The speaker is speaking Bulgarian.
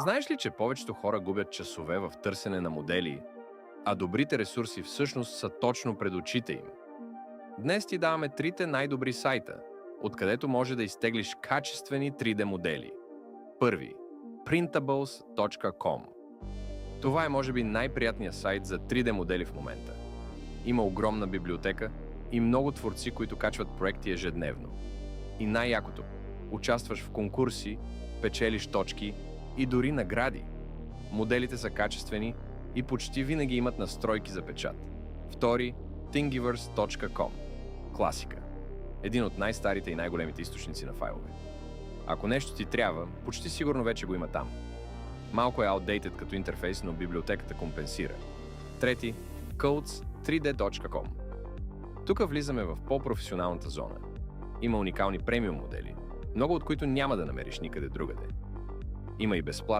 Знаеш ли, че повечето хора губят часове в търсене на модели, а добрите ресурси всъщност са точно пред очите им? Днес ти даваме трите най-добри сайта, откъдето може да изтеглиш качествени 3D модели. Първи – printables.com. Това е може би най-приятният сайт за 3D модели в момента. Има огромна библиотека и много творци, които качват проекти ежедневно. И най-якото – участваш в конкурси, печелиш точки и дори награди. Моделите са качествени и почти винаги имат настройки за печат. Втори – thingiverse.com. Класика. Един от най-старите и най-големите източници на файлове. Ако нещо ти трябва, почти сигурно вече го има там. Малко е outdated като интерфейс, но библиотеката компенсира. Трети – codes3d.com. Тук влизаме в по-професионалната зона. Има уникални премиум модели, много от които няма да намериш никъде другаде. Има и безплатни,